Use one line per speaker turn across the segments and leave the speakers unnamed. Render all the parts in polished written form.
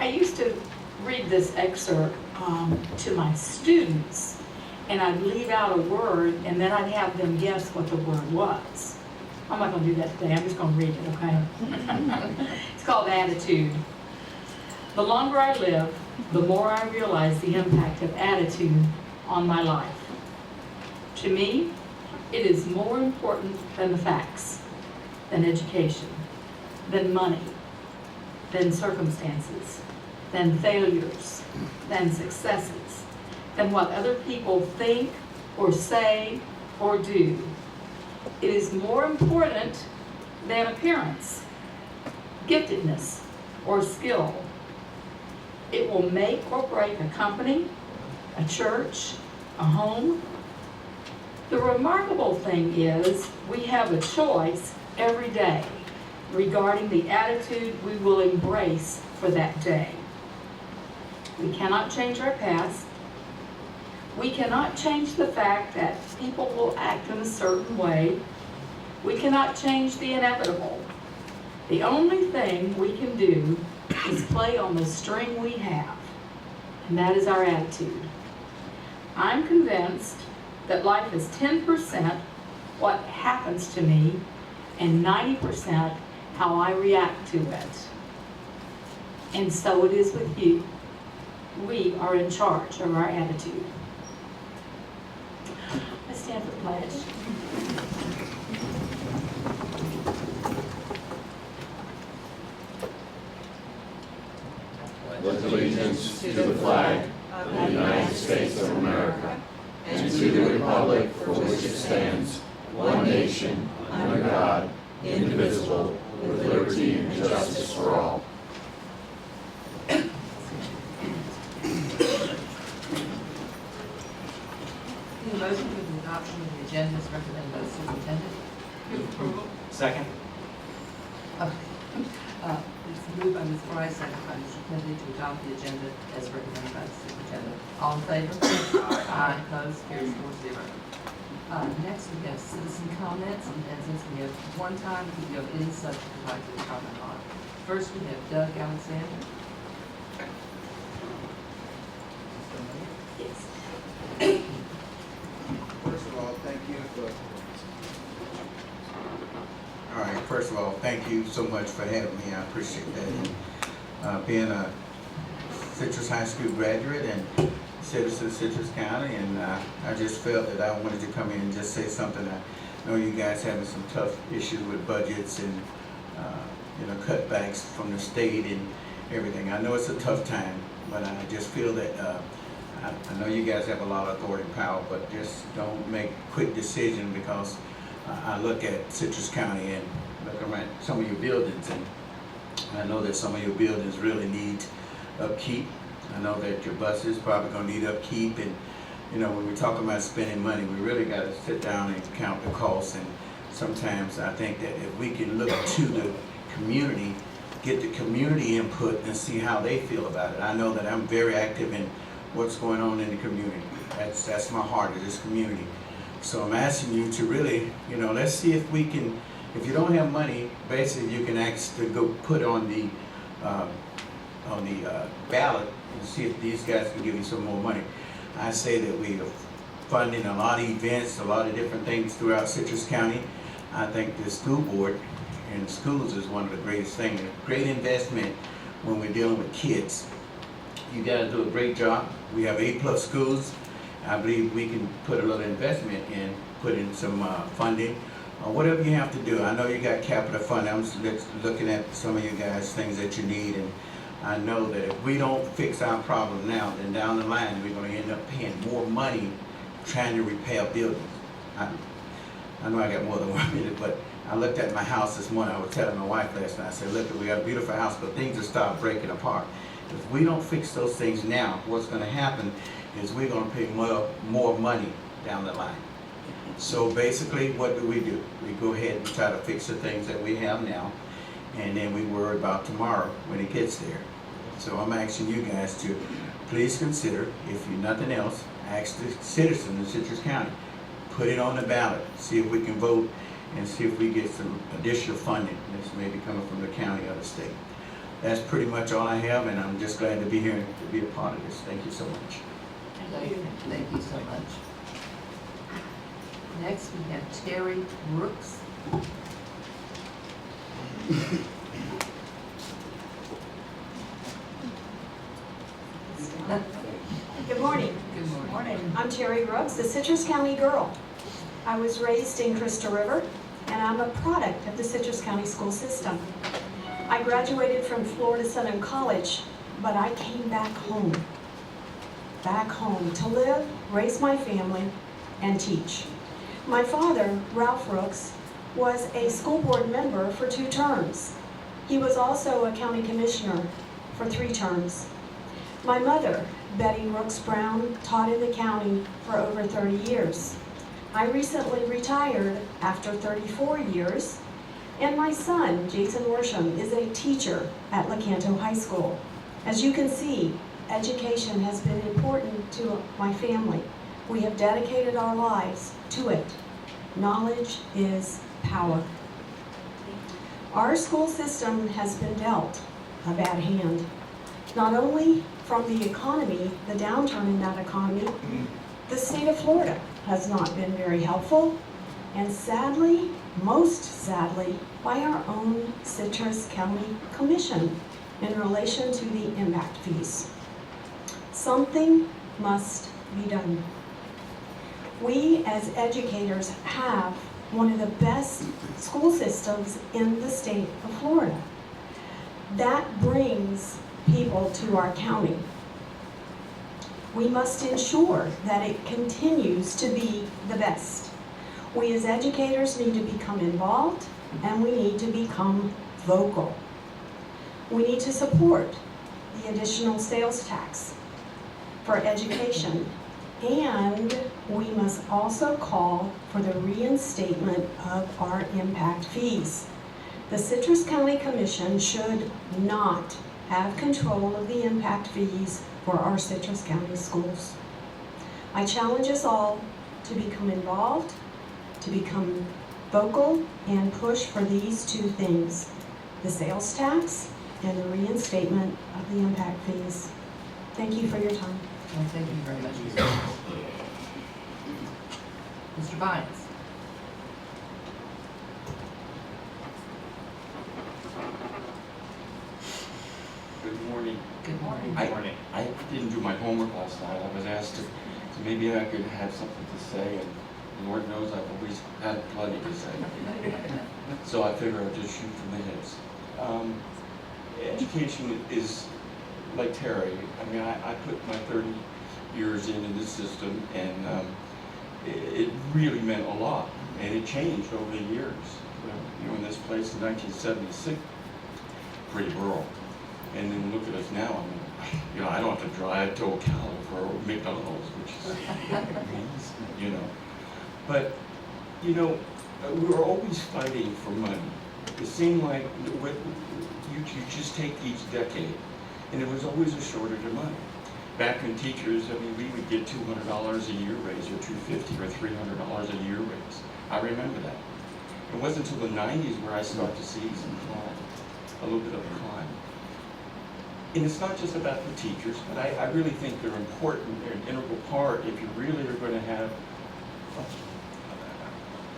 I used to read this excerpt to my students, and I'd leave out a word, and then I'd have them guess what the word was. I'm not going to do that today. I'm just going to read it, okay? It's called attitude. The longer I live, the more I realize the impact of attitude on my life. To me, it is more important than the facts, than education, than money, than circumstances, than failures, than successes, than what other people think or say or do. It is more important than appearance, giftedness, or skill. It will make or break a company, a church, a home. The remarkable thing is we have a choice every day regarding the attitude we will embrace for that day. We cannot change our past. We cannot change the fact that people will act in a certain way. We cannot change the inevitable. The only thing we can do is play on the string we have, and that is our attitude. I'm convinced that life is 10% what happens to me and 90% how I react to it. And so it is with you. We are in charge of our attitude. Let's stand for the pledge.
With allegiance to the flag of the United States of America and to the republic for which it stands, one nation, under God, indivisible, with liberty and justice for all.
Need a motion for the adoption of the agenda as recommended by the superintendent?
Move approval. Second.
It's moved by Ms. Price, second by Mr. Kennedy, to adopt the agenda as recommended by the superintendent. All in favor? Aye. Opposed? Carries 4-0. Next, we have citizen comments, and since we have one time, if you have any subject you'd like to comment on. First, we have Doug Alexander.
Yes.
First of all, thank you for. All right, first of all, thank you so much for having me. I appreciate that. Being a Citrus High School graduate and citizen of Citrus County, and I just felt that I wanted to come in and just say something. I know you guys having some tough issues with budgets and cutbacks from the state and everything. I know it's a tough time, but I just feel that I know you guys have a lot of authority and power, but just don't make quick decisions, because I look at Citrus County and look around some of your buildings, and I know that some of your buildings really need upkeep. I know that your buses probably gonna need upkeep, and when we talk about spending money, we really got to sit down and count the costs. And sometimes I think that if we can look to the community, get the community input and see how they feel about it. I know that I'm very active in what's going on in the community. That's my heart, of this community. So I'm asking you to really, let's see if we can, if you don't have money, basically you can ask to go put on the ballot and see if these guys can give you some more money. I say that we are funding a lot of events, a lot of different things throughout Citrus County. I think the school board and schools is one of the greatest things, a great investment when we're dealing with kids. You guys do a great job. We have A+ schools. I believe we can put a little investment in, put in some funding, or whatever you have to do. I know you got capital fund. I'm just looking at some of you guys, things that you need, and I know that if we don't fix our problem now, then down the line we're going to end up paying more money trying to repair buildings. I know I got more than 1 minute, but I looked at my house this morning. I was telling my wife last night, I said, look, we got a beautiful house, but things will start breaking apart. If we don't fix those things now, what's going to happen is we're going to pay more money down the line. So basically, what do? We go ahead and try to fix the things that we have now, and then we worry about tomorrow when it gets there. So I'm asking you guys to please consider, if you're nothing else, ask the citizens of Citrus County, put it on the ballot, see if we can vote, and see if we get some additional funding that's maybe coming from the county or the state. that's pretty much all I have, and I'm just glad to be here and to be a part of this. Thank you so much.
Thank you so much. Next, we have Terry Brooks.
Good morning.
Good morning.
Morning.
I'm Terry Brooks, a Citrus County girl. I was raised in Crystal River, and I'm a product of the Citrus County school system. I graduated from Florida Southern College, but I came back home to live, raise my family, and teach. My father, Ralph Brooks, was a school board member for 2 terms. He was also a county commissioner for 3 terms. My mother, Betty Brooks Brown, taught in the county for over 30 years. I recently retired after 34 years, and my son, Jason Worsham, is a teacher at Lecanto High School. As you can see, education has been important to my family. We have dedicated our lives to it. Knowledge is power. Our school system has been dealt a bad hand, not only from the economy, the downturn in that economy. The state of Florida has not been very helpful, and sadly, most sadly, by our own Citrus County Commission in relation to the impact fees. Something must be done. We as educators have one of the best school systems in the state of Florida. That brings people to our county. We must ensure that it continues to be the best. We as educators need to become involved, and we need to become vocal. We need to support the additional sales tax for education, and we must also call for the reinstatement of our impact fees. The Citrus County Commission should not have control of the impact fees for our Citrus County schools. I challenge us all to become involved, to become vocal, and push for these 2 things, the sales tax and the reinstatement of the impact fees. Thank you for your time.
Well, thank you very much, Ms. Brooks. Mr. Bynes.
Good morning.
Good morning.
Good morning.
I didn't do my homework last night. I was asked to, so maybe I could have something to say, and Lord knows I've always had plenty to say. So I figure I'll just shoot from the hips. Education is like Terry. I mean, I put my 30 years in this system, and it really meant a lot, and it changed over the years. You know, in this place in 1976, pretty rural. And then look at us now. I mean, you know, I don't have to drive to Ocala for McDonald's, which is amazing, you know. But, you know, we were always fighting for money. It seemed like you just take each decade, and it was always a shortage of money. Back when teachers, I mean, we would get $200 a year raise, or $250 or $300 a year raise. I remember that. It wasn't until the 90s where I started to see some climb, a little bit of a climb. And it's not just about the teachers, but I really think they're important. They're an integral part if you really are going to have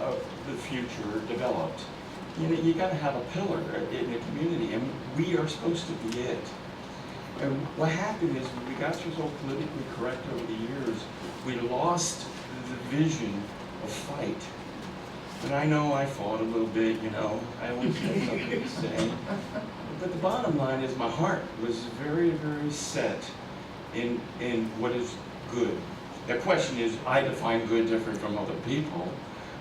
the future developed. You know, you got to have a pillar in the community, and we are supposed to be it. And what happened is when we got so politically correct over the years, we lost the vision of fight. And I know I fought a little bit, you know, I always had something to say. But the bottom line is my heart was very, very set in what is good. The question is, I define good different from other people,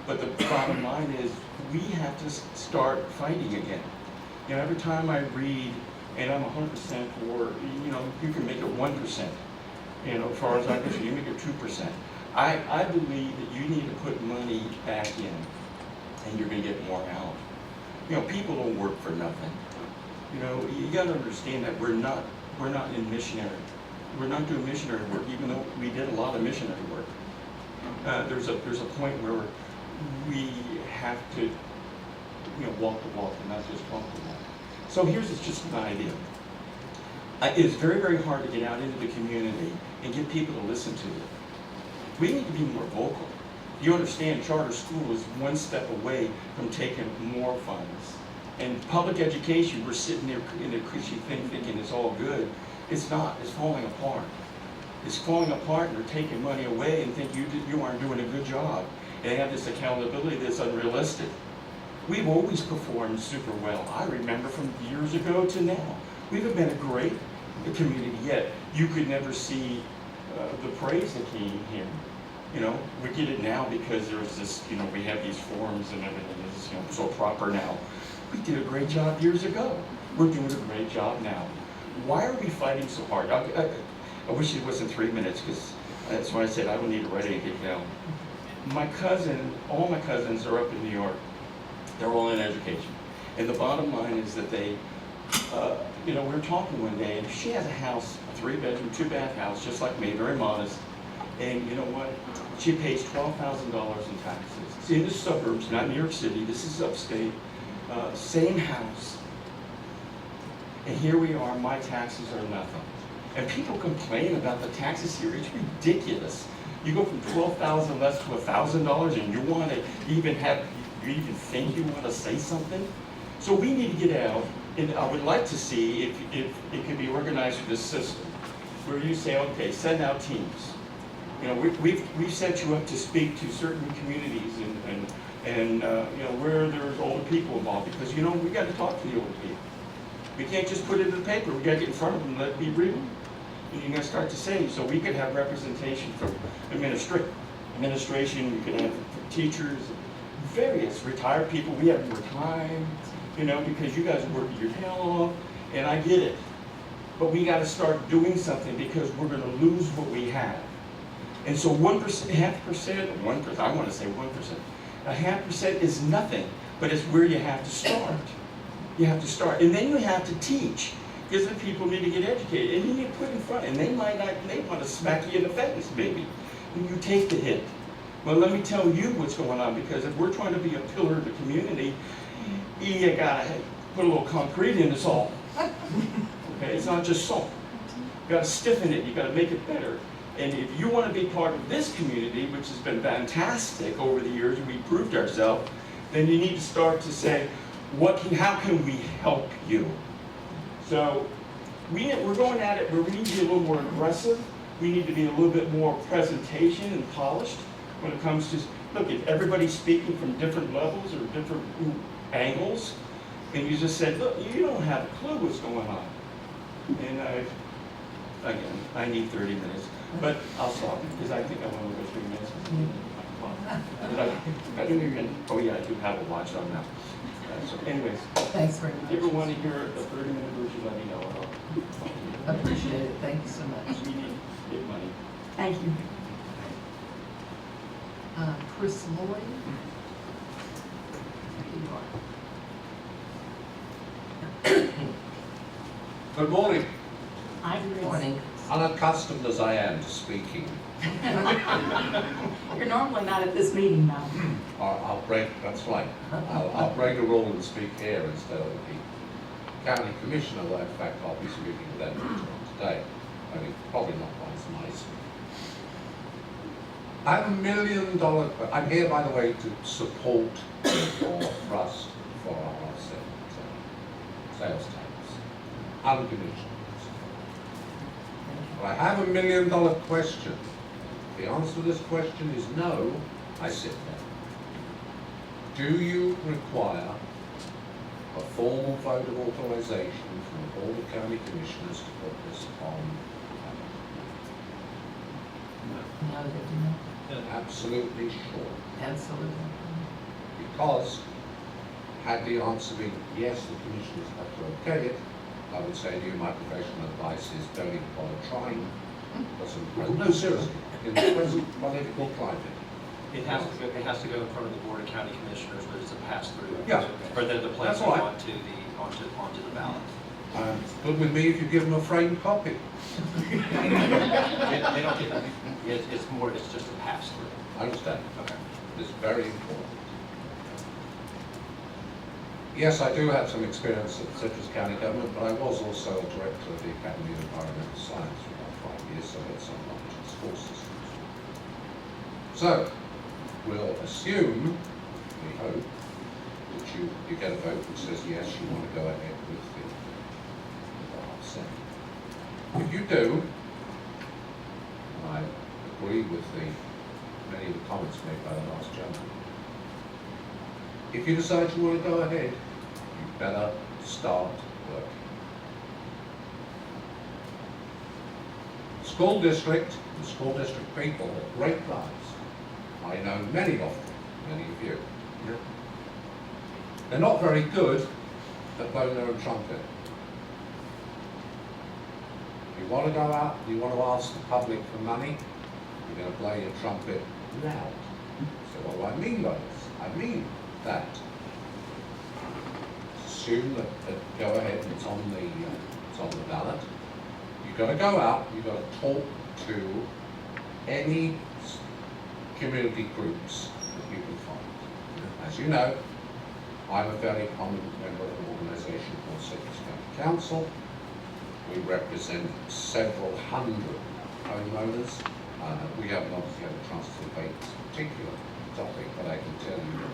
but the bottom line is we have to start fighting again. You know, every time I read, and I'm 100% for, you know, you can make it 1%, you know, as far as I'm concerned, you make it 2%. I believe that you need to put money back in, and you're going to get more out. You know, people don't work for nothing. You know, you got to understand that we're not in missionary. We're not doing missionary work, even though we did a lot of missionary work. There's a point where we have to, you know, walk the walk and not just talk the walk. So here's just an idea.
It is very, very hard to get out into the community and get people to listen to it. We need to be more vocal. You understand, charter school is one step away from taking more funds. And public education, we're sitting there in the cushy thing thinking it's all good. It's not, it's falling apart. It's falling apart and they're taking money away and think you aren't doing a good job. And they have this accountability that's unrealistic. We've always performed super well. I remember from years ago to now. We've been a great community, yet you could never see the praise that came here. You know, we get it now because there's this, you know, we have these forums and everything is, you know, so proper now. We did a great job years ago. We're doing a great job now. Why are we fighting so hard? I wish it wasn't 3 minutes, because that's why I said I don't need to write anything down. My cousin, all my cousins are up in New York. They're all in education. And the bottom line is that they, you know, we were talking one day, and she has a house, a 3-bedroom, 2-bath house, just like me, very modest. And you know what? She pays $12,000 in taxes. It's in the suburbs, not New York City. This is upstate. Same house. And here we are, my taxes are nothing. And people complain about the taxes here. It's ridiculous. You go from $12,000 less to $1,000 and you want to even have, you even think you want to say something? So we need to get out, and I would like to see if it could be organized through this system, where you say, okay, send out teams. You know, we've set you up to speak to certain communities and you know, where there's older people involved, because, you know, we got to talk to the older people. We can't just put it in the paper. We got to get in front of them and let it be real. And you're going to start to say, so we could have representation from administration, we could have teachers, various retired people. We have more time, you know, because you guys work your tail off, and I get it. But we got to start doing something, because we're going to lose what we have. And so 1%, 0.5%, 1%, I want to say 1%. 0.5% is nothing, but it's where you have to start. You have to start, and then you have to teach, because the people need to get educated, and you need to put in front, and they might not, they want to smack you in the face, maybe, and you take the hit. Well, let me tell you what's going on, because if we're trying to be a pillar of the community, you gotta put a little concrete in the salt. Okay, it's not just salt. You gotta stiffen it, you gotta make it better. And if you want to be part of this community, which has been fantastic over the years, and we proved ourselves, then you need to start to say, how can we help you? So we're going at it where we need to be a little more aggressive. We need to be a little bit more presentation and polished when it comes to, look, if everybody's speaking from different levels or different angles, and you just said, look, you don't have a clue what's going on. And again, I need 30 minutes. But I'll stop, because I think I want to go 3 minutes. I didn't even, oh yeah, I do have a watch on now. So anyways,
Thanks very
if you
much.
ever want to hear a 30-minute version, let me know.
Appreciate it. Thank you so much.
We need to get money.
Thank you.
Chris Lloyd. Here you are.
Good morning.
I'm
Good morning.
Unaccustomed as I am to speaking,
You're normally not at this meeting now.
I'll break, that's right, I'll break a rule and speak here instead of the county commissioner, where in fact I'll be speaking to them later on today. I mean, probably not quite as nice. I have $1 million, I'm here by the way to support your thrust for our sales tax, unconditional. I have $1 million question. If the answer to this question is no, I sit there. Do you require a formal vote of authorization from the Board of County Commissioners to put this on?
No, they do not.
Absolutely sure.
Absolutely.
Because had the answer been yes, the commissioners have to okay it, I would say to you, my professional advice is don't even bother trying. No, seriously, in the present political climate.
It has to go in front of the Board of County Commissioners, but it's a pass-through.
Yeah.
For them to place
That's
it
right.
onto the ballot.
It's good with me if you give them a framed copy.
They don't get, it's just a pass-through.
I understand.
Okay.
It's very important. Yes, I do have some experience at Citrus County government, but I was also a director of the Academy of Environmental Science for about 5 years, so I had some knowledge of school systems. So, we'll assume, we hope, that you get a vote which says yes, you want to go ahead with the offset. If you do, I agree with many of the comments made by the last gentleman. If you decide you want to go ahead, you better start working. The school district and school district people are great guys. I know many of them, many of you. Yeah. They're not very good at blowing their own trumpet. You want to go out, you want to ask the public for money, you're going to blow your trumpet loud. So what do I mean by this? I mean that. Assume that go ahead, it's on the ballot. You've got to go out, you've got to talk to any community groups that you can find. As you know, I'm a very prominent member of an organisation called Citrus County Council. We represent several hundred homeowners. We haven't obviously had a chance to debate this particular topic, but I can tell you that,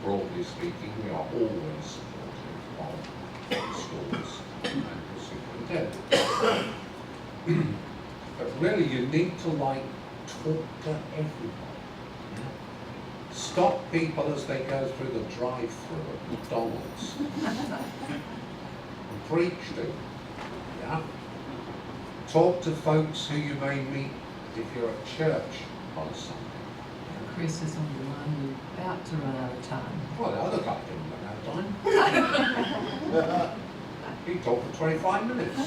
broadly speaking, we are always supportive of schools and the superintendent. But really, you need to talk to everybody. Stop people as they go through the drive-through at McDonald's and preach to them. Yeah? Talk to folks who you may meet if you're at church on Sunday.
Chris is on the line, we're about to run out of time.
Well, the other guy didn't run out of time. He talked for 25 minutes.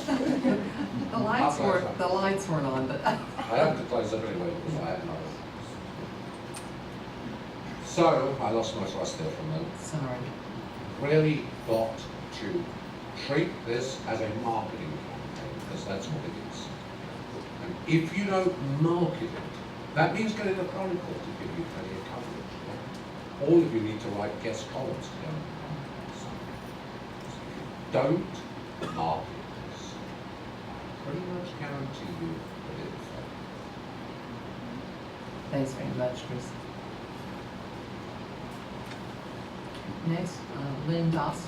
The lights weren't on, but.
I have to close up anyway because I have no. So, I lost my trust there for a moment.
Sorry.
Really got to treat this as a marketing campaign, because that's what it is. And if you don't market it, that means getting the Chronicle to give you plenty of coverage. Yeah? All of you need to write guest columns to go on the Chronicle. So if you don't market this, I pretty much guarantee you that it will fail.
Thanks very much, Chris. Next, Lynn Doss.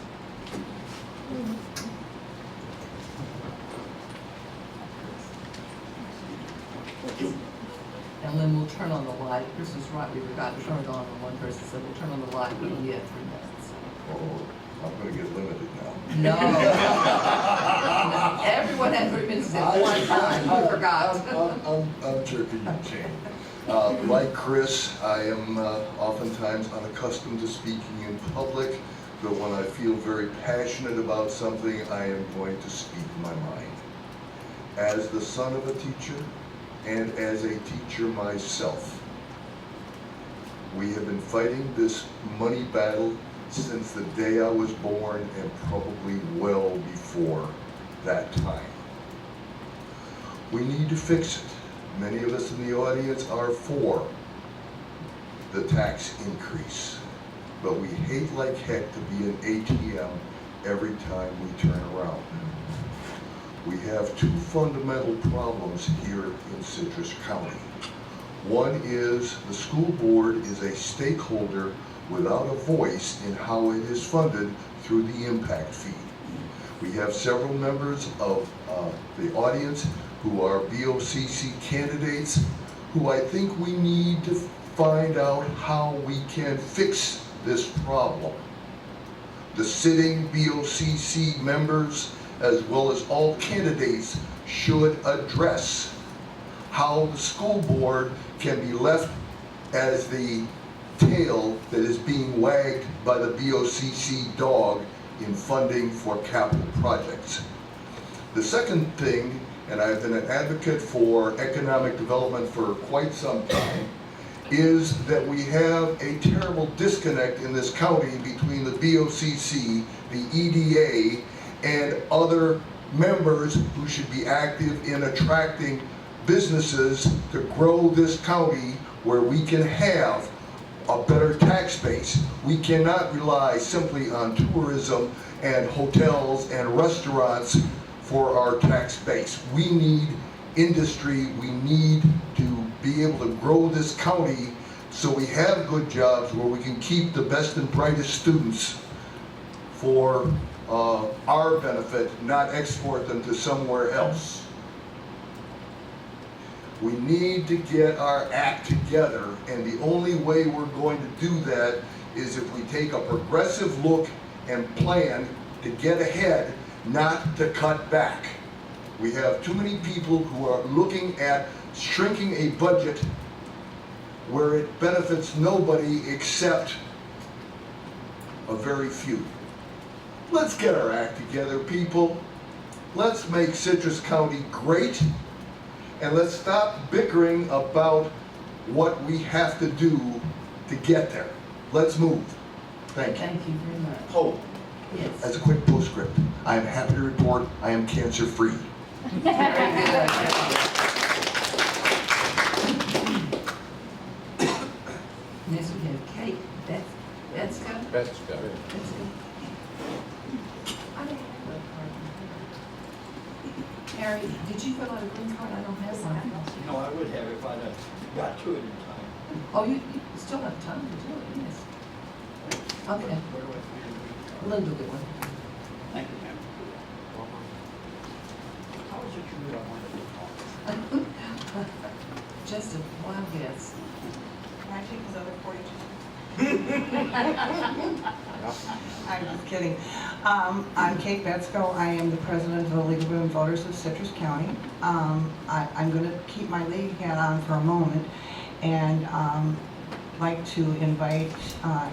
And Lynn, we'll turn on the light. Chris was right, we forgot to turn it on when one person said, we'll turn on the light when you get 3 minutes.
Oh, I'm gonna get limited now.
No. Everyone had 3 minutes at one time, I forgot.
I'm tripping your chain. Like Chris, I am oftentimes unaccustomed to speaking in public, but when I feel very passionate about something, I am going to speak my mind. As the son of a teacher, and as a teacher myself, we have been fighting this money battle since the day I was born and probably well before that time. We need to fix it. Many of us in the audience are for the tax increase, but we hate like heck to be an ATM every time we turn around. We have two fundamental problems here in Citrus County. One is the school board is a stakeholder without a voice in how it is funded through the impact fee. We have several members of the audience who are BOCC candidates who I think we need to find out how we can fix this problem. The sitting BOCC members, as well as all candidates, should address how the school board can be left as the tail that is being wagged by the BOCC dog in funding for capital projects. The second thing, and I've been an advocate for economic development for quite some time, is that we have a terrible disconnect in this county between the BOCC, the EDA, and other members who should be active in attracting businesses to grow this county where we can have
a better tax base. We cannot rely simply on tourism and hotels and restaurants for our tax base. We need industry, we need to be able to grow this county so we have good jobs where we can keep the best and brightest students for our benefit, not export them to somewhere else. We need to get our act together, and the only way we're going to do that is if we take a progressive look and plan to get ahead, not to cut back. We have too many people who are looking at shrinking a budget where it benefits nobody except a very few. Let's get our act together, people. Let's make Citrus County great, and let's stop bickering about what we have to do to get there. Let's move. Thank you.
Thank you very much.
Oh,
Yes.
as a quick postscript, I am happy to report I am cancer-free.
Very good. Next we have Kate. That's good.
That's got it.
That's good. I don't have a card. Harry, did you fill out a green card? I don't have one.
No, I would have if I'd have got to it in time.
Oh, you still have time to do it, yes. Okay,
Where do I put it?
Linda will get one.
Thank you, ma'am. How is it you knew I wanted to talk?
Just a wild guess.
Can I take his other 42? I'm just kidding. I'm Kate Betzko. I am the president of the League of Women Voters of Citrus County. I'm going to keep my league hat on for a moment and like to invite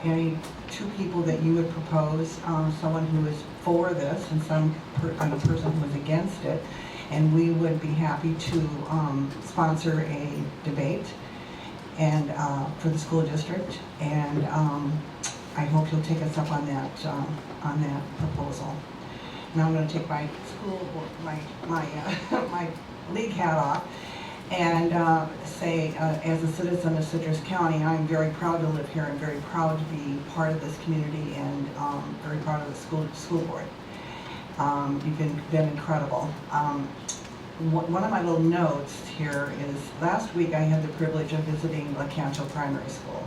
any two people that you would propose, someone who is for this and a person who is against it. And we would be happy to sponsor a debate and for the school district, and I hope you'll take us up on that proposal. Now I'm going to take my my league hat off and say, as a citizen of Citrus County, I'm very proud to live here and very proud to be part of this community and very proud of the school board. You've been incredible. One of my little notes here is, last week I had the privilege of visiting Lecanto Primary School.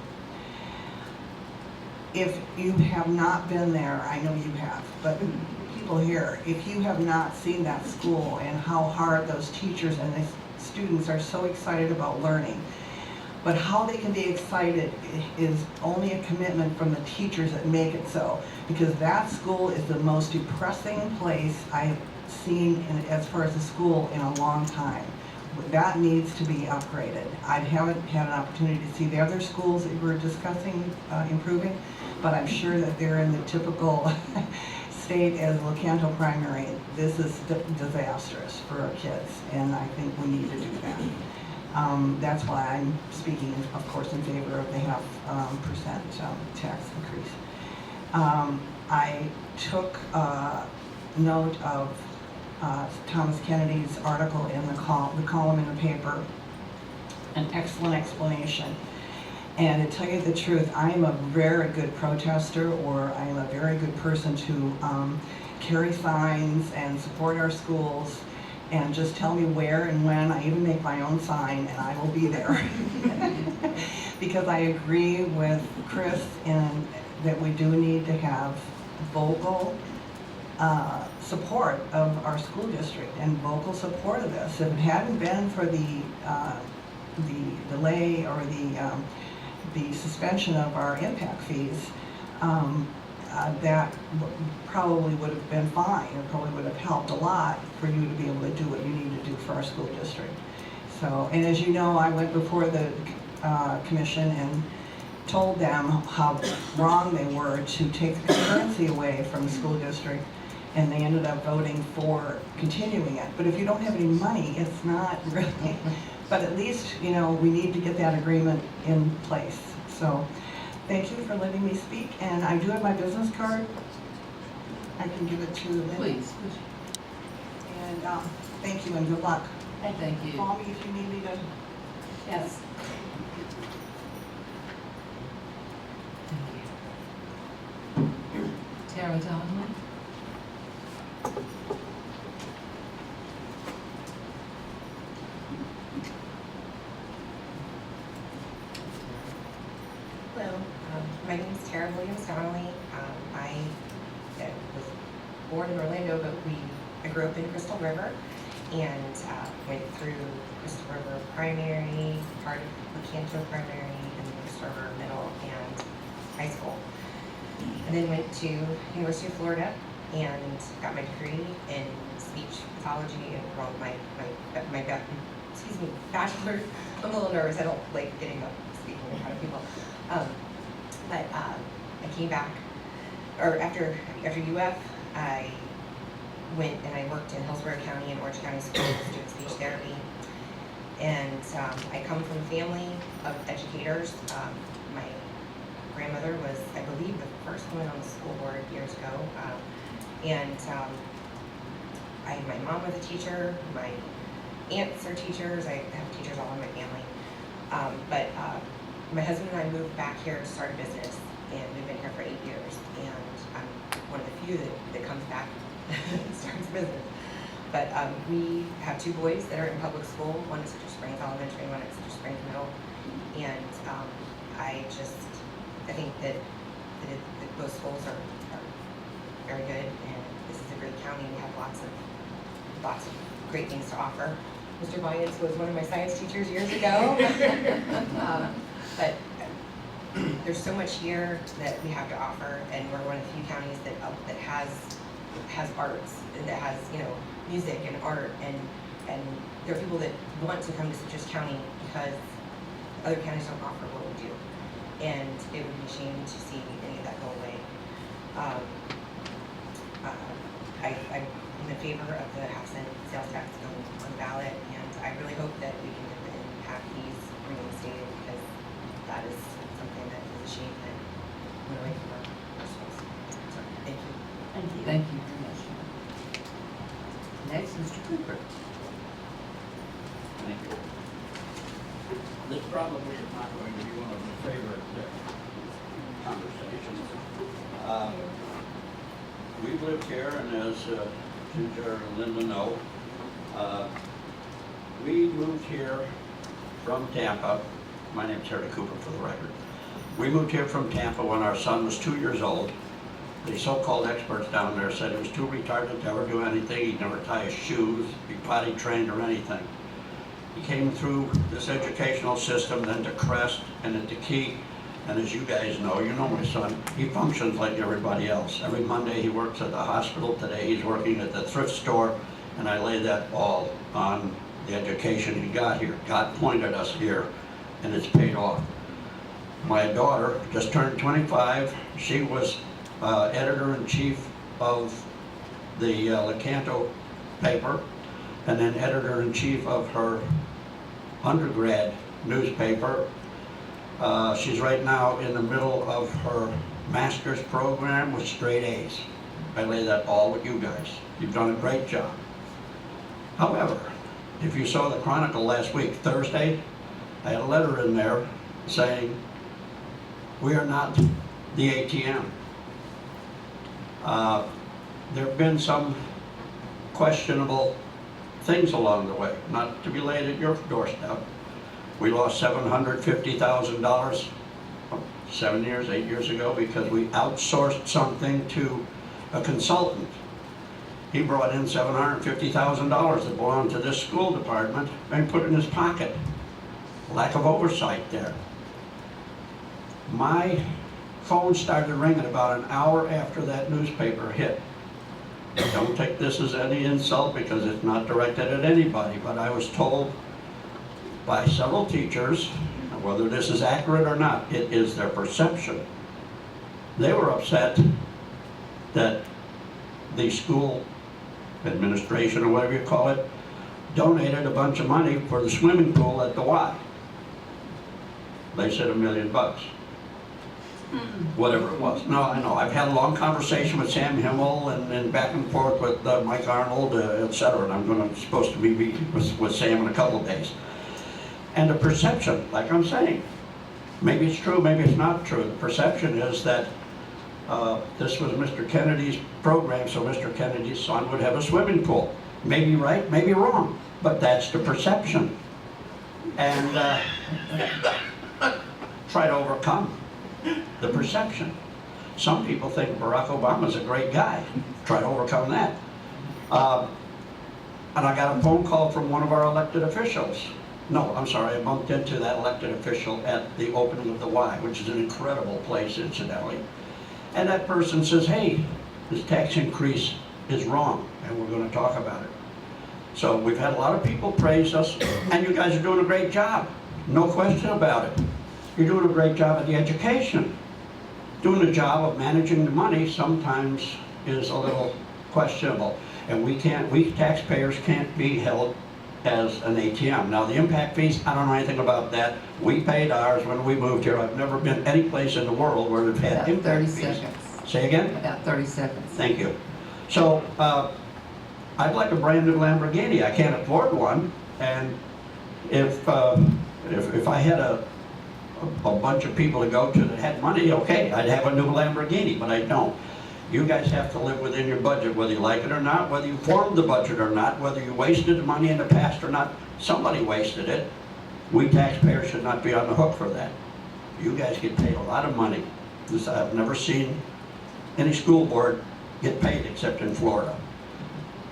If you have not been there, I know you have, but people here, if you have not seen that school and how hard those teachers and the students are so excited about learning, but how they can be excited is only a commitment from the teachers that make it so, because that school is the most depressing place I've seen as far as a school in a long time. That needs to be upgraded. I haven't had an opportunity to see the other schools that we're discussing improving, but I'm sure that they're in the typical state as Lecanto Primary. This is disastrous for our kids, and I think we need to do that. That's why I'm speaking, of course, in favor of the 0.5% tax increase. I took note of Thomas Kennedy's article in the column in the paper, an excellent explanation. And to tell you the truth, I am a very good protester, or I am a very good person to carry signs and support our schools, and just tell me where and when. I even make my own sign, and I will be there. Because I agree with Chris in that we do need to have vocal support of our school district and vocal support of this. If it hadn't been for the delay or the suspension of our impact fees, that probably would have been fine. It probably would have helped a lot for you to be able to do what you need to do for our school district. So, and as you know, I went before the commission and told them how wrong they were to take the concurrency away from the school district, and they ended up voting for continuing it. But if you don't have any money, it's not really, but at least, you know, we need to get that agreement in place. So thank you for letting me speak, and I do have my business card. I can give it to Lynn.
Please.
And thank you and good luck.
Thank you.
Call me if you need me to.
Yes.
Carolyn Donley.
Hello, my name is Tara Williams Donnelly. I was born in Orlando, but I grew up in Crystal River and went through Crystal River Primary, part of LeCanto Primary, and then Crystal River Middle and High School. And then went to University of Florida and got my degree in speech pathology and well, my bachelor's. I'm a little nervous. I don't like getting up speaking in front of people. But I came back, or after UF, I went and I worked in Hillsborough County and Orange County schools doing speech therapy. And I come from a family of educators. My grandmother was, I believe, the first woman on the school board years ago. My mom was a teacher. My aunts are teachers. I have teachers all in my family. My husband and I moved back here to start a business, and we've been here for 8 years. And I'm one of the few that comes back and starts a business. But we have 2 boys that are in public school. One is Citrus Springs Elementary, one is Citrus Springs Middle. And I think that those schools are very good, and this is a great county. We have lots of great things to offer. Mr. Byans was one of my science teachers years ago. But there's so much here that we have to offer, and we're one of the few counties that has arts, and that has music and art, and there are people that want to come to Citrus County because other counties don't offer what we do, and it would be a shame to see any of that go away. I'm in favor of the half-cent sales tax going on the ballot, and I really hope that we can get the impact fees reinstated, because that is something that is a shame that went away from our schools. So, thank you.
Thank you.
Thank you very much. Next, Mr. Cooper.
Thank you. This probably is not going to be one of my favorite conversations. We've lived here, and as Ginger and Linda know, we moved here from Tampa. My name's Harry Cooper, for the record. We moved here from Tampa when our son was 2 years old. The so-called experts down there said he was too retarded to ever do anything. He'd never tie his shoes, be potty trained or anything. He came through this educational system, then to Crest and then to Key. And as you guys know, you know my son, he functions like everybody else. Every Monday he works at the hospital. Today he's working at the thrift store, and I lay that all on the education he got here. God pointed us here, and it's paid off. My daughter just turned 25. She was editor-in-chief of the LeCanto paper, and then editor-in-chief of her undergrad newspaper. She's right now in the middle of her master's program with straight A's. I lay that all with you guys. You've done a great job. However, if you saw the Chronicle last week, Thursday, I had a letter in there saying, we are not the ATM. There have been some questionable things along the way, not to be laid at your doorstep. We lost $750,000 8 years ago because we outsourced something to a consultant. He brought in $750,000 that belonged to this school department and put it in his pocket. Lack of oversight there. My phone started ringing about an hour after that newspaper hit. Don't take this as any insult because it's not directed at anybody, but I was told by several teachers, whether this is accurate or not, it is their perception. They were upset that the school administration, or whatever you call it, donated a bunch of money for the swimming pool at the Y. They said $1 million. Whatever it was. No, I know. I've had a long conversation with Sam Himmel and back and forth with Mike Arnold, etc. And I'm supposed to be meeting with Sam in a couple of days. And the perception, like I'm saying, maybe it's true, maybe it's not true. The perception is that This was Mr. Kennedy's program, so Mr. Kennedy's son would have a swimming pool. Maybe right, maybe wrong, but that's the perception. And try to overcome the perception. Some people think Barack Obama's a great guy. Try to overcome that. And I got a phone call from one of our elected officials. No, I'm sorry, I bumped into that elected official at the opening of the Y, which is an incredible place, incidentally. And that person says, hey, this tax increase is wrong, and we're going to talk about it. So we've had a lot of people praise us, and you guys are doing a great job. No question about it. You're doing a great job at the education. Doing the job of managing the money sometimes is a little questionable. And we taxpayers can't be held as an ATM. Now the impact fees, I don't know anything about that. We paid ours when we moved here. I've never been any place in the world where they've had
About
impact
30
fees.
seconds.
Say again?
About 30 seconds.
Thank you. So, I'd like a brand new Lamborghini. I can't afford one, and if I had a bunch of people to go to that had money, okay, I'd have a new Lamborghini, but I don't. You guys have to live within your budget, whether you like it or not, whether you formed the budget or not, whether you wasted the money in the past or not. Somebody wasted it. We taxpayers should not be on the hook for that. You guys get paid a lot of money. I've never seen any school board get paid except in Florida.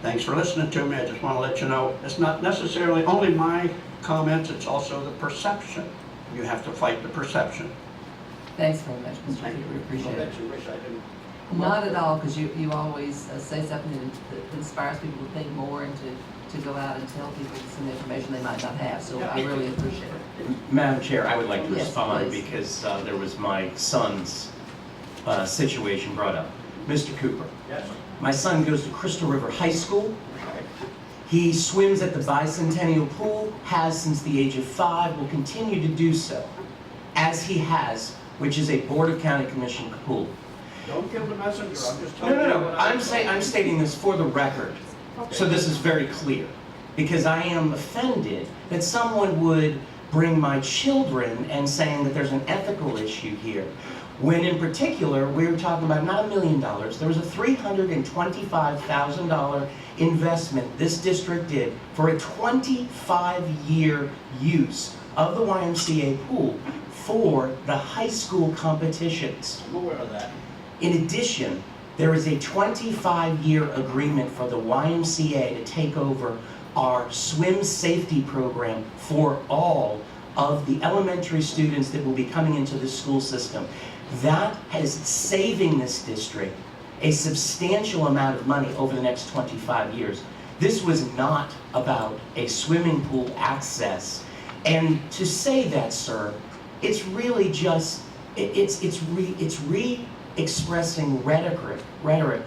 Thanks for listening to me. I just want to let you know it's not necessarily only my comments, it's also the perception. You have to fight the perception.
Thanks very much, Mr. Cooper. We appreciate it. Not at all, because you always say something that inspires people to think more and to go out and tell people some information they might not have, so I really appreciate it.
Madam Chair, I would like to
Yes,
respond
please.
because there was my son's situation brought up. Mr. Cooper.
Yes.
My son goes to Crystal River High School. He swims at the Bicentennial Pool, has since the age of 5, will continue to do so, as he has, which is a Board of County Commission pool.
Don't kill the messenger, I'm just telling you.
No. I'm stating this for the record, so this is very clear, because I am offended that someone would bring my children and saying that there's an ethical issue here, when in particular we were talking about not $1 million. There was a $325,000 investment this district did for a 25-year use of the YMCA pool for the high school competitions.
I'm aware of that.
In addition, there is a 25-year agreement for the YMCA to take over our swim safety program for all of the elementary students that will be coming into the school system. That is saving this district a substantial amount of money over the next 25 years. This was not about a swimming pool access. And to say that, sir, it's really just, it's re-expressing rhetoric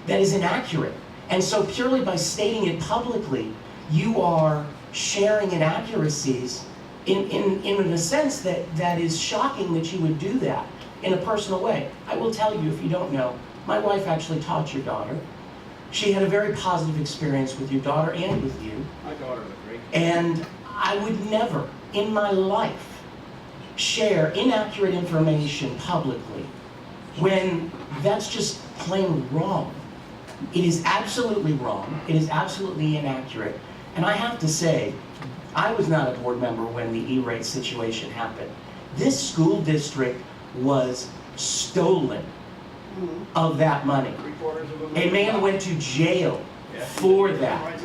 that is inaccurate. And so purely by stating it publicly, you are sharing inaccuracies in a sense that is shocking that you would do that in a personal way. I will tell you, if you don't know, my wife actually taught your daughter. She had a very positive experience with your daughter and with you.
My daughter's a great kid.
And I would never in my life share inaccurate information publicly when that's just plain wrong. It is absolutely wrong. It is absolutely inaccurate. And I have to say, I was not a board member when the E-rate situation happened. This school district was stolen of that money. A man went to jail for that.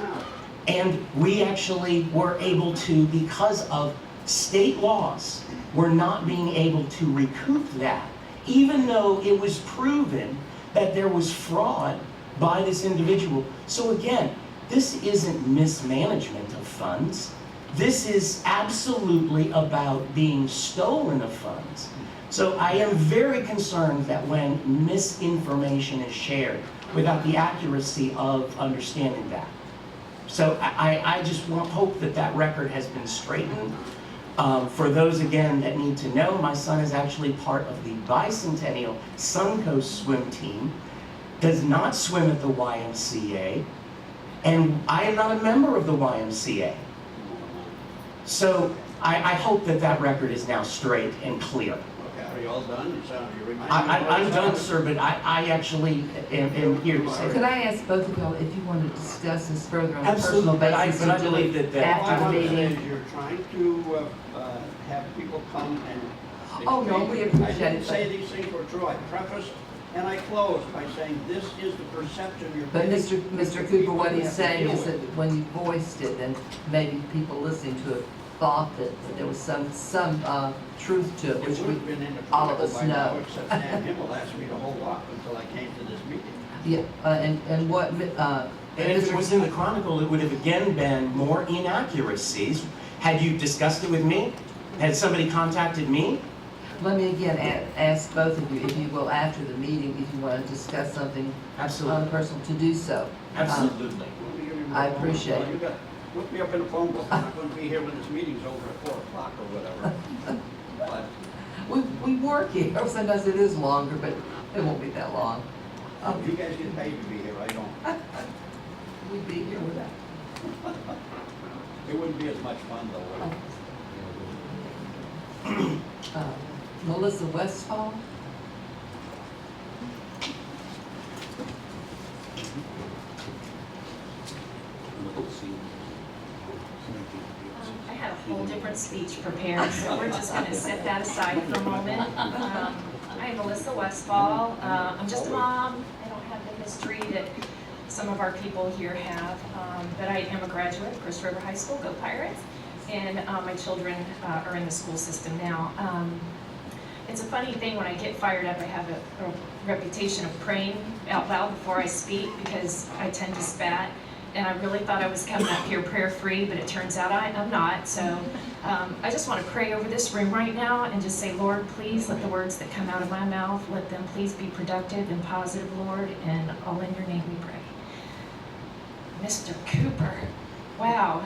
And we actually were able to, because of state laws, we're not being able to recoup that, even though it was proven that there was fraud by this individual. So again, this isn't mismanagement of funds. This is absolutely about being stolen of funds. So I am very concerned that when misinformation is shared without the accuracy of understanding that. So I just hope that that record has been straightened. For those, again, that need to know, my son is actually part of the Bicentennial Suncoast swim team, does not swim at the YMCA, and I am not a member of the YMCA. So I hope that that record is now straight and clear.
Okay, Are you all done? You sound, you remind me.
I'm done, sir, but I actually am here to say
Could
that.
I ask both of y'all if you want to discuss this further on a personal
Absolutely, but I
basis? or do
believe
it
that
All I
after
want
the
to say
meeting?
is you're trying to have people come and.
Oh, no, we
explain.
appreciate
I didn't
it.
say these things were true. I prefaced and I closed by saying this is the perception you're
But
getting.
Mr. Cooper, what he's
have to
saying
deal
is that
with.
when you voiced it, then maybe people listening to it thought that there was some truth to it,
It
which
would
we,
have been in the
all of
Chronicle
us
by now,
know.
except Stan Himmel asked me to hold off until I came to this meeting.
yeah, and what,
And if it was in the Chronicle, it would have again been more inaccuracies. Had you discussed it with me? Had somebody contacted me?
let me again ask both of you, if you will, after the meeting, if you want to discuss something
Absolutely.
personal, to do so.
Absolutely.
Let me give you
I
my phone
appreciate
number.
it.
You got, look me up in the phone book. I'm not going to be here when this meeting's over at 4 o'clock or whatever. But
We work here, sometimes it is longer, but it won't be that long.
you guys get paid to be here, I don't.
We'd be here with that.
It wouldn't be as much fun though, would it?
Melissa Westfall?
I had a whole different speech prepared, so we're just going to set that aside for a moment. I am Melissa Westfall. I'm just a mom. I don't have the history that some of our people here have, but I am a graduate of Crystal River High School, go Pirates, and my children are in the school system now. It's a funny thing, when I get fired up, I have a reputation of praying out loud before I speak because I tend to spat. And I really thought I was coming up here prayer-free, but it turns out I'm not. So I just want to pray over this room right now and just say, Lord, please let the words that come out of my mouth, let them please be productive and positive, Lord, and all in your name we pray. Mr. Cooper, wow.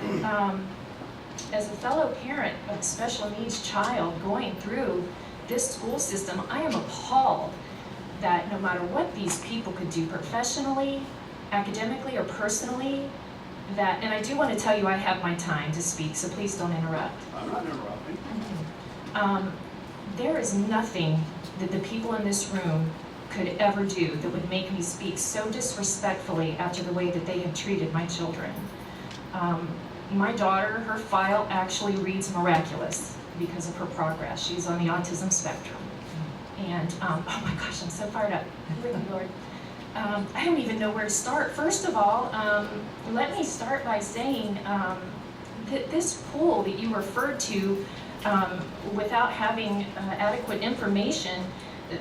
As a fellow parent of a special needs child going through this school system, I am appalled that no matter what these people could do professionally, academically, or personally, that, and I do want to tell you I have my time to speak, so please don't interrupt.
I'm not interrupting.
There is nothing that the people in this room could ever do that would make me speak so disrespectfully after the way that they have treated my children. My daughter, her file actually reads miraculous because of her progress. She's on the autism spectrum. And, oh my gosh, I'm so fired up. Thank you, Lord. I don't even know where to start. First of all, let me start by saying that this pool that you referred to, without having adequate information,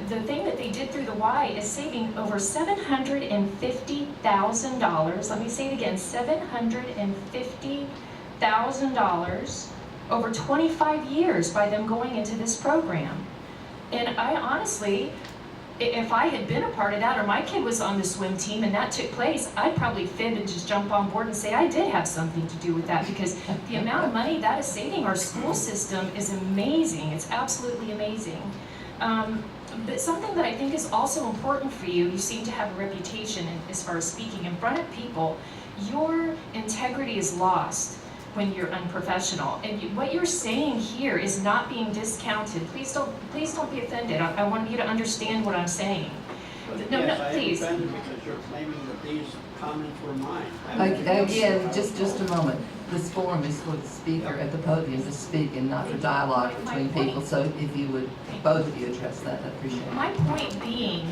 the thing that they did through the Y is saving over $750,000. Let me say it again, $750,000 over 25 years by them going into this program. And I honestly, if I had been a part of that, or my kid was on the swim team and that took place, I'd probably fit and just jump on board and say I did have something to do with that, because the amount of money that is saving our school system is amazing. It's absolutely amazing. But something that I think is also important for you, you seem to have a reputation as far as speaking in front of people. Your integrity is lost when you're unprofessional, and what you're saying here is not being discounted. Please don't be offended. I want you to understand what I'm saying.
But
No,
yes,
no,
I am
please.
offended because you're claiming that these comments were mine.
Again, just a moment. This forum is for the speaker at the podium to speak and not for dialogue between people. So if you would, both of you address that, I'd appreciate it.
My point being,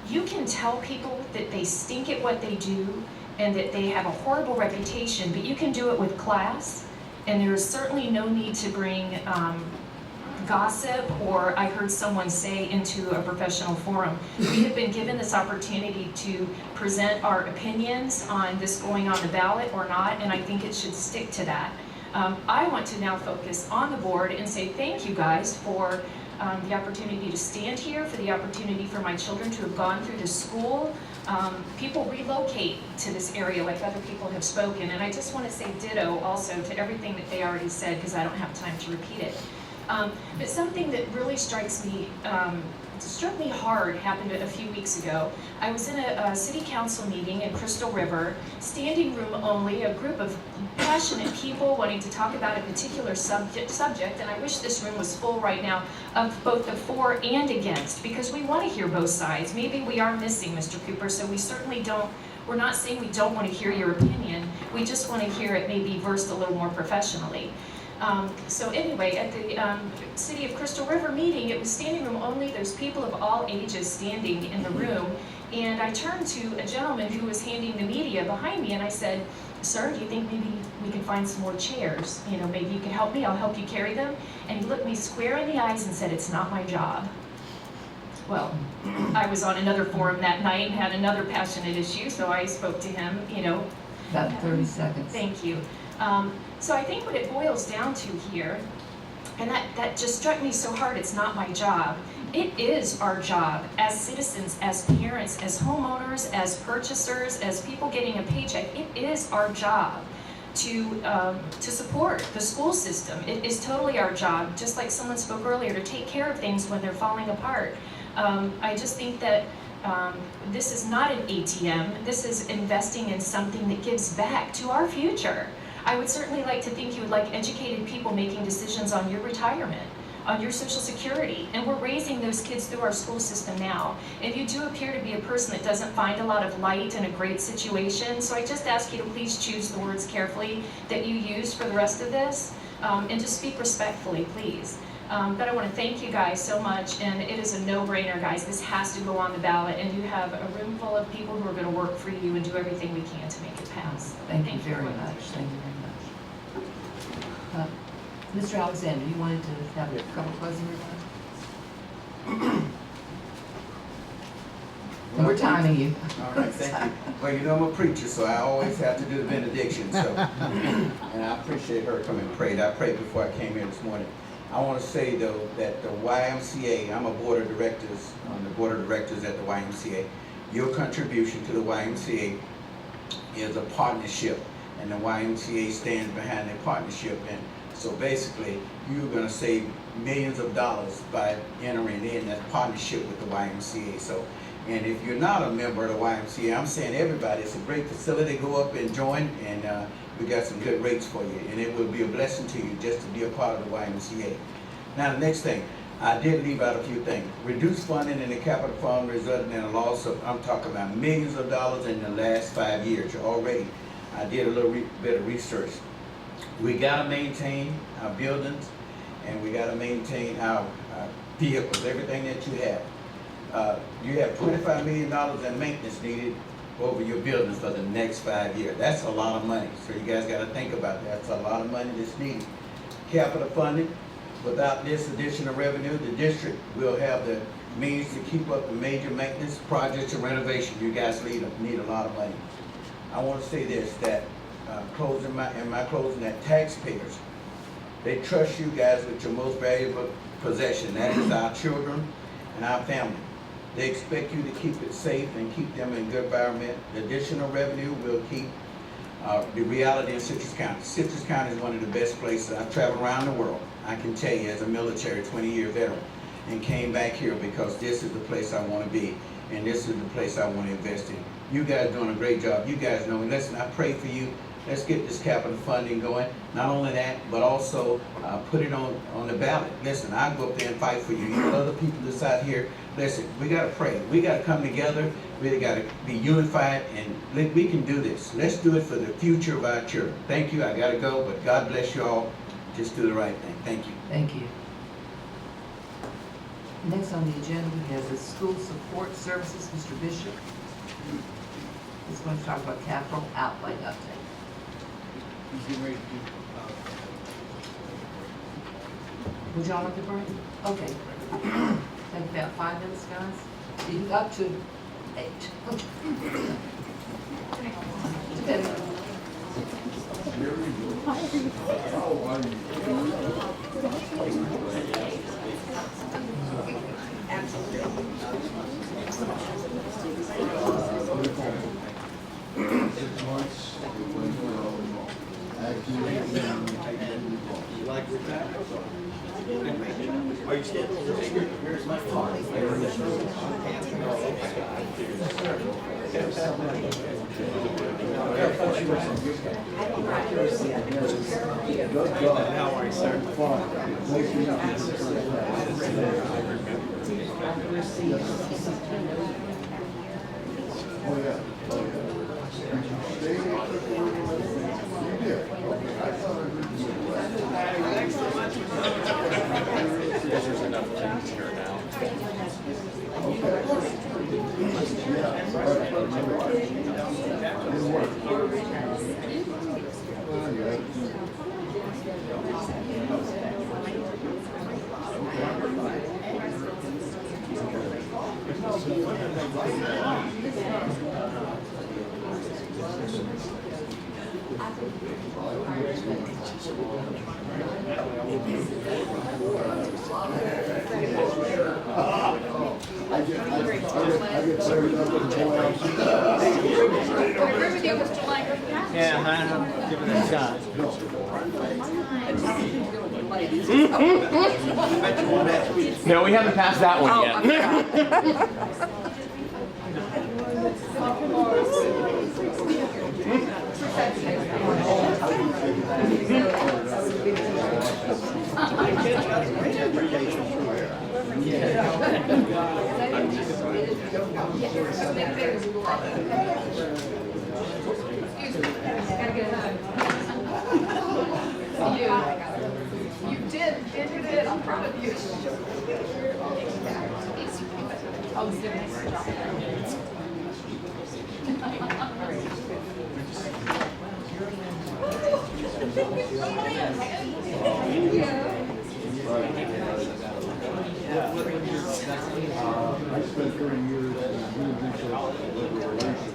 you can tell people that they stink at what they do and that they have a horrible reputation, but you can do it with class, and there is certainly no need to bring gossip, or I heard someone say, into a professional forum. We have been given this opportunity to present our opinions on this going on the ballot or not, and I think it should stick to that. I want to now focus on the board and say thank you guys for the opportunity to stand here, for the opportunity for my children to have gone through this school. People relocate to this area like other people have spoken, and I just want to say ditto also to everything that they already said, because I don't have time to repeat it. But something that really struck me hard happened a few weeks ago. I was in a city council meeting in Crystal River, standing room only, a group of passionate people wanting to talk about a particular subject, and I wish this room was full right now of both the for and against, because we want to hear both sides. Maybe we are missing, Mr. Cooper, so we certainly don't, we're not saying we don't want to hear your opinion, we just want to hear it maybe versed a little more professionally. So anyway, at the City of Crystal River meeting, it was standing room only. There's people of all ages standing in the room. And I turned to a gentleman who was handing the media behind me and I said, "Sir, do you think maybe we can find some more chairs? You know, maybe you can help me, I'll help you carry them." And he looked me square in the eyes and said, "It's not my job." Well, I was on another forum that night and had another passionate issue, so I spoke to him, you know.
About 30 seconds.
Thank you. So I think what it boils down to here, and that just struck me so hard, it's not my job. It is our job as citizens, as parents, as homeowners, as purchasers, as people getting a paycheck. It is our job to support the school system. It is totally our job, just like someone spoke earlier, to take care of things when they're falling apart. I just think that this is not an ATM. This is investing in something that gives back to our future. I would certainly like to think you would like educated people making decisions on your retirement, on your Social Security, and we're raising those kids through our school system now. And you do appear to be a person that doesn't find a lot of light in a great situation, so I just ask you to please choose the words carefully that you use for the rest of this, and just speak respectfully, please. But I want to thank you guys so much, and it is a no-brainer, guys. This has to go on the ballot, and you have a room full of people who are going to work for you and do everything we can to make it pass.
Thank you very much. Thank you very much. Mr. Alexander, you wanted to have a couple closing remarks? And we're timing you.
All right, thank you. Well, you know I'm a preacher, so I always have to do the benediction, so. And I appreciate her coming and prayed. I prayed before I came here this morning. I want to say, though, that the YMCA, I'm a board of directors, on the board of directors at the YMCA. Your contribution to the YMCA is a partnership, and the YMCA stands behind that partnership. And so basically, you're going to save millions of dollars by entering in that partnership with the YMCA. So, and if you're not a member of the YMCA, I'm saying everybody, it's a great facility. Go up and join, and we got some good rates for you, and it will be a blessing to you just to be a part of the YMCA. Now, the next thing, I did leave out a few things. Reduced funding in the capital fund resulted in a loss of, I'm talking about millions of dollars in the last 5 years already. I did a little bit of research. We gotta maintain our buildings, and we gotta maintain our vehicles, everything that you have. You have $25 million in maintenance needed over your buildings for the next 5 years. That's a lot of money, so you guys gotta think about that. That's a lot of money that's needed. Capital funding, without this additional revenue, the district will have the means to keep up the major maintenance projects and renovation. You guys need a lot of money. I want to say this, that in my closing, that taxpayers, they trust you guys with your most valuable possession. That is our children and our family. They expect you to keep it safe and keep them in good environment. The additional revenue will keep the reality in Citrus County. Citrus County is one of the best places. I've traveled around the world. I can tell you, as a military 20-year veteran, and came back here because this is the place I want to be, and this is the place I want to invest in. You guys doing a great job. You guys know me. Listen, I pray for you. Let's get this capital funding going. Not only that, but also put it on the ballot. Listen, I'll go up there and fight for you. You know, other people that's out here, listen, we got to pray. We got to come together. We got to be unified, and we can do this. Let's do it for the future of our children. Thank you. I got to go, but God bless you all. Just do the right thing. Thank you.
Thank you. Next on the agenda, we have the School Support Services, Mr. Bishop. He's going to talk about capital outlay update.
He's getting ready to do,
Would y'all like to break? Okay. Take about 5 minutes, guys. Up to 8.
you like your tax? Yeah, I know. Give it a shot.
No, we haven't passed that one yet.
You did, you did, I'm proud of you. Oh, you did a nice job.
I spent 30 years in human resources and labor relations.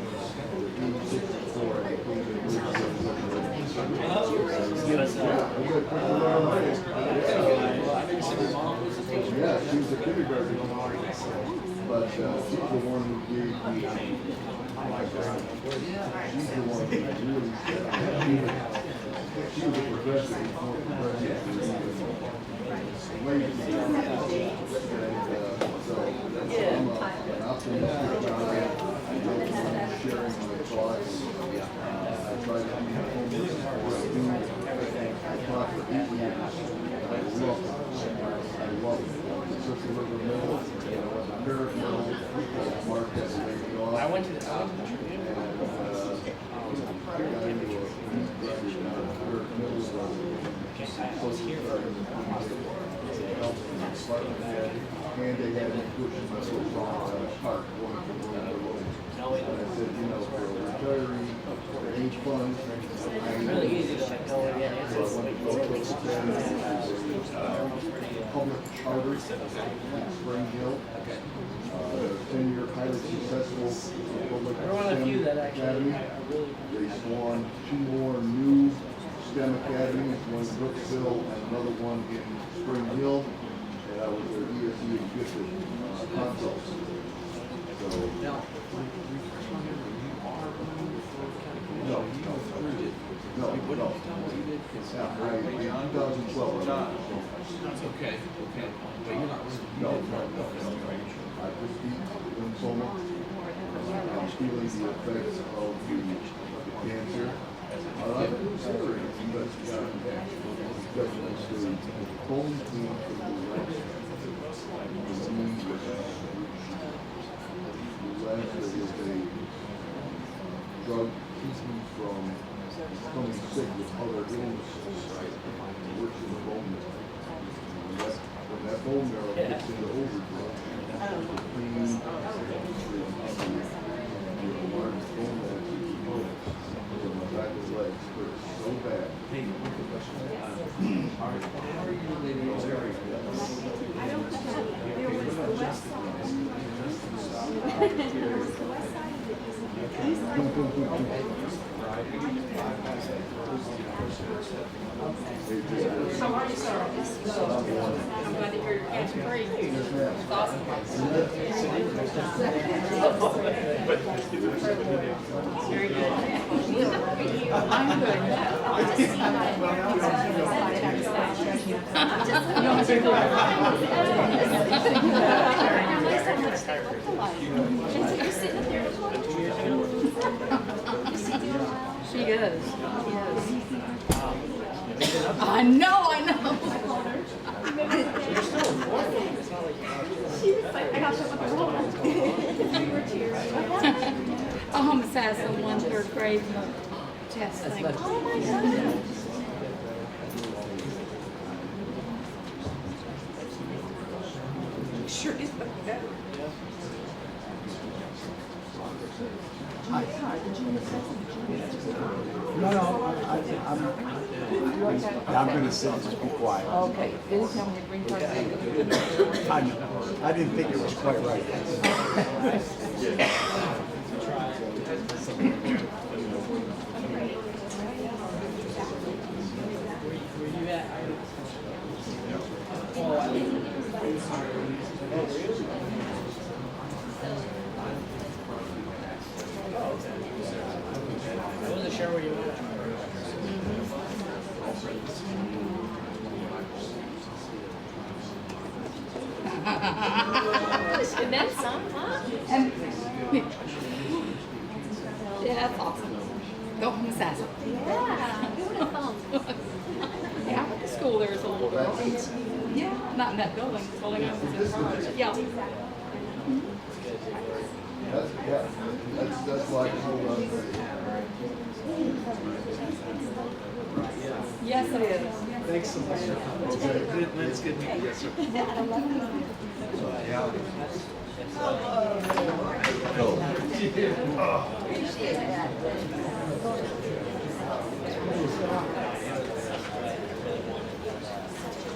Yeah, she was a kindergarten, but she's the one who gave me, she's the one who really, she was a progressive, more progressive. So I'm an optimistic guy. I don't mind sharing my thoughts. I try to be homeless before I do. I taught for 8 years. I love it. I love it. Sister River Middle, Parrot Middle, Mark has a lady off. I went to the Parrot and they had me pushing myself on a park going to World. And I said, you know, for a retiree, for age funds, I really easy to go again. So I went to go to public charter in Spring Hill. 10-year highly successful public STEM academy. They spawned 2 more new STEM academies, one in Brooksville and another one in Spring Hill. And I was their ESE and gifted consult. So, no. Yeah, in 2012.
That's okay. But you're not
No. I just beat lymphoma. I'm feeling the effects of the cancer. I'm considering investigating definitely bone pain for the left. The knee was the left that is a drug keeps me from becoming sick with other illnesses. It works in the bone marrow. When that bone marrow gets into overdrive, the pain, the large bone mass in my back of the legs hurts so bad.
How are you, sir? I'm glad that you're cancer-free. It's awesome. Very good. I'm good.
She is. I know. I almost had someone third grade in the chest thing. Oh my God. Sure is better.
I'm gonna sit and just be quiet.
Okay, anytime you bring her
I didn't think it was quite right.
I wasn't sure where you were.
And that's some, huh?
Yeah, that's awesome. Go home assassin.
Yeah, who would have thought?
Yeah, I went to school there as a little girl. Yeah, not in that building. The building I was in charge. Yeah.
That's why I hold on.
Yes, it is.
Thanks so much. That's good meeting you. Yes, sir.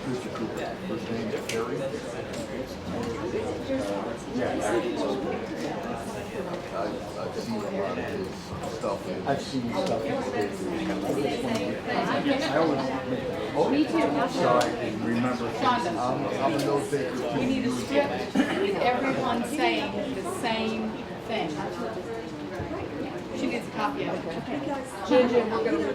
Mr. Cooper, first name is Harry. I've seen a lot of his stuff.
I've seen stuff.
Me too.
So I can remember.
I'm a note taker too.
We need a script with everyone saying the same thing. She needs a copy of it. Ginger, we're going to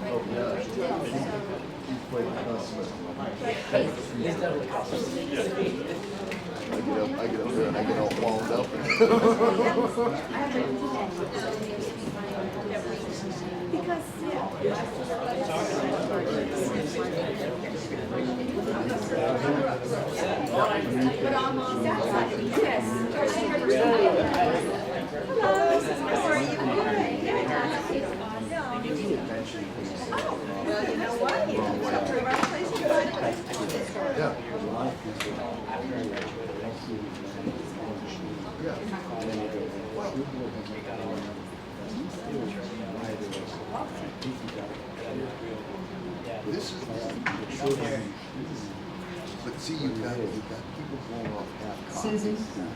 Oh, yeah. He's played consummate. I get up there and I get all wound up. This is but see, you've got people going off half cocked.
Susan,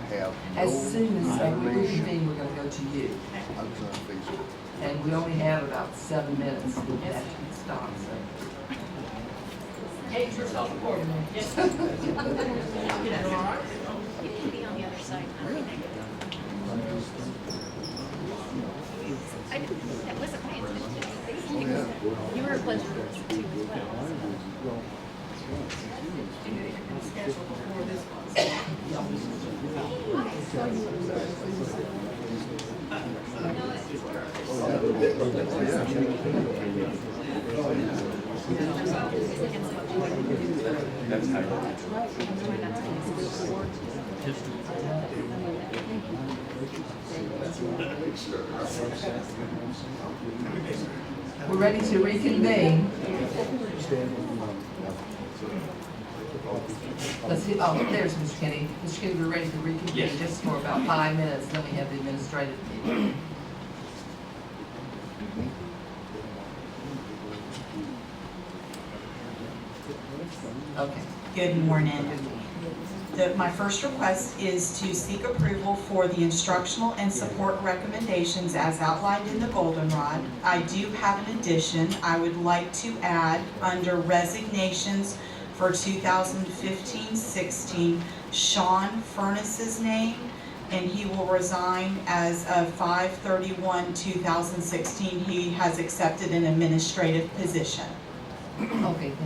Have
as
no
soon as we
information.
reconvene, we're gonna go to you.
I was on Facebook.
And we only have about 7 minutes after we stop, so.
Gauge yourself accordingly.
You can be on the other side. I wasn't paying attention. You were a pleasure to listen to as well.
We're ready to reconvene. Let's see, oh, there's Mr. Kenny. Mr. Kenny, we're ready to reconvene
Yes.
just for about 5 minutes, then we have the administrative meeting. Okay.
Good morning. My first request is to seek approval for the instructional and support recommendations as outlined in the Goldenrod. I do have an addition. I would like to add under resignations for 2015-16 Sean Furness's name, and he will resign as of 5/31/2016. He has accepted an administrative position.
Okay, thank you.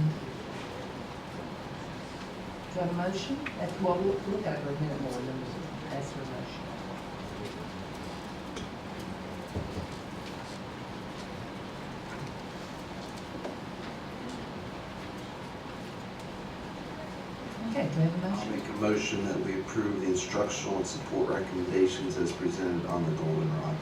Is that a motion? Well, we'll look at it for a minute more, and then we'll ask for a motion. Okay, do we have a
I'll
motion?
make a motion that we approve the instructional and support recommendations as presented on the goldenrod.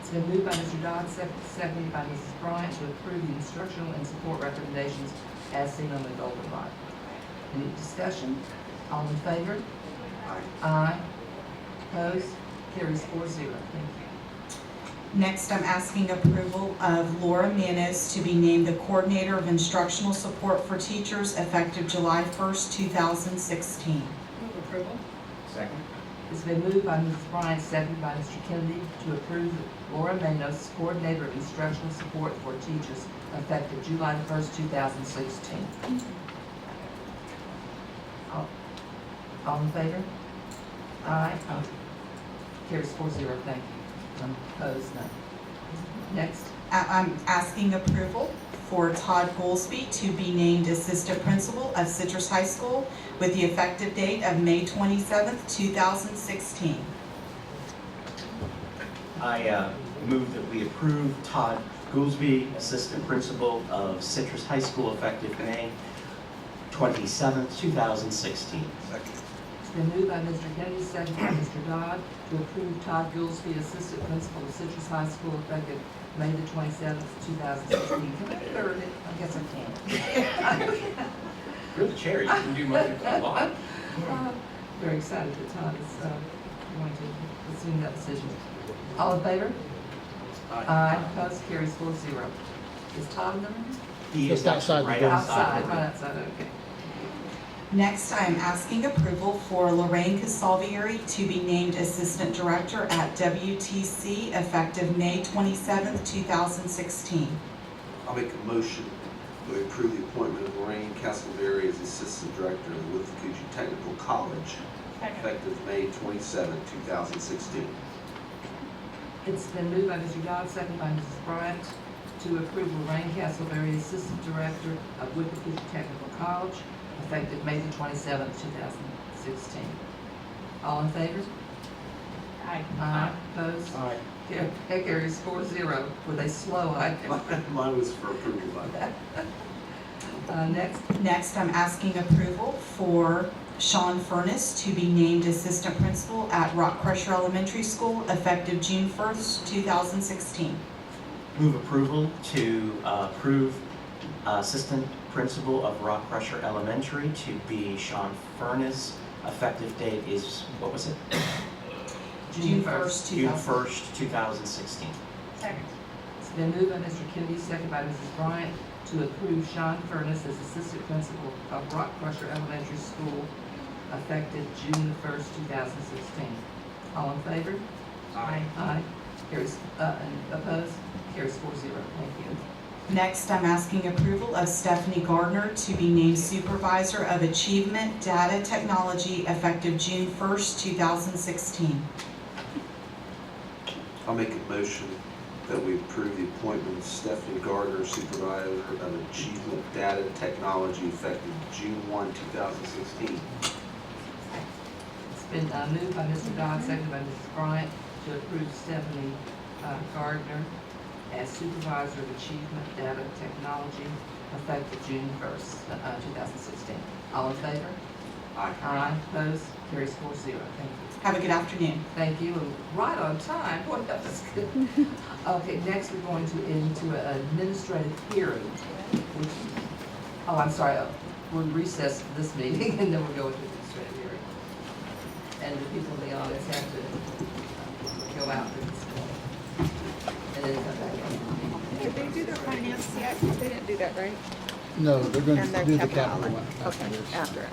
It's been moved by Mr. Dodd, seconded by Mrs. Bryant to approve the instructional and support recommendations as seen on the goldenrod. Any discussion? All in favor? Aye. Opposed? Carries 4-0. Thank you.
Next, I'm asking approval of Laura Manos to be named the Coordinator of Instructional Support for Teachers effective July 1st, 2016.
Move approval.
Second.
It's been moved by Mrs. Bryant, seconded by Mr. Kennedy to approve Laura Manos, Coordinator of Instructional Support for Teachers effective July 1st, 2016. All in favor? Aye. Carries 4-0. Thank you. Opposed? None. Next.
I'm asking approval for Todd Goolsby to be named Assistant Principal of Citrus High School with the effective date of May 27th, 2016.
I move that we approve Todd Goolsby, Assistant Principal of Citrus High School, effective May 27th, 2016.
It's been moved by Mr. Kennedy, seconded by Mr. Dodd to approve Todd Goolsby, Assistant Principal of Citrus High School, effective May the 27th, 2016. Can I third it? I guess I can.
You're the chair, you can do most of it a lot.
Very excited that Todd is going to assume that decision. All in favor? Aye. Opposed? Carries 4-0. Is Todd in the room?
He is
Just outside the
right
door.
Outside, right outside, okay.
Next, I am asking approval for Lorraine Casalvieri to be named Assistant Director at WTC effective May 27th, 2016.
I'll make a motion that we approve the appointment of Lorraine Castleberry as Assistant Director of the Withlacoochee Technical College effective May 27, 2016.
It's been moved by Mr. Dodd, seconded by Mrs. Bryant to approve Lorraine Castleberry, Assistant Director of Withlacoochee Technical College, effective May the 27th, 2016. All in favor?
Aye.
Aye. Opposed?
Aye.
That carries 4-0 with a slow aye.
Mine was for approval by
Next, I'm asking approval for Sean Furness to be named Assistant Principal at Rock Crusher Elementary School effective June 1st, 2016.
Move approval to approve Assistant Principal of Rock Crusher Elementary to be Sean Furness. Effective date is, what was it?
June 1st,
June 1st, 2016.
Second.
It's been moved by Mr. Kennedy, seconded by Mrs. Bryant to approve Sean Furness as Assistant Principal of Rock Crusher Elementary School effective June 1st, 2016. All in favor?
Aye.
Aye. Carries, and opposed? Carries 4-0. Thank you.
Next, I'm asking approval of Stephanie Gardner to be named Supervisor of Achievement Data Technology effective June 1st, 2016.
I'll make a motion that we approve the appointment of Stephanie Gardner, Supervisor of Achievement Data Technology effective June 1, 2016.
It's been moved by Mr. Dodd, seconded by Mrs. Bryant to approve Stephanie Gardner as Supervisor of Achievement Data Technology effective June 1st, 2016. All in favor?
Aye.
Aye. Opposed? Carries 4-0. Thank you.
Have a good afternoon.
Thank you, and right on time. Boy, that was good. Okay, next we're going to into an administrative hearing. I'm sorry, we'll recess this meeting and then we'll go into administrative hearing. And the people in the audience have to go out for this point. And then come back in.
Did they do their finance yet? They didn't do that, right?
No, they're going
And
to
their
do the
capital
capital
outlay.
one after
Okay,
this.
after.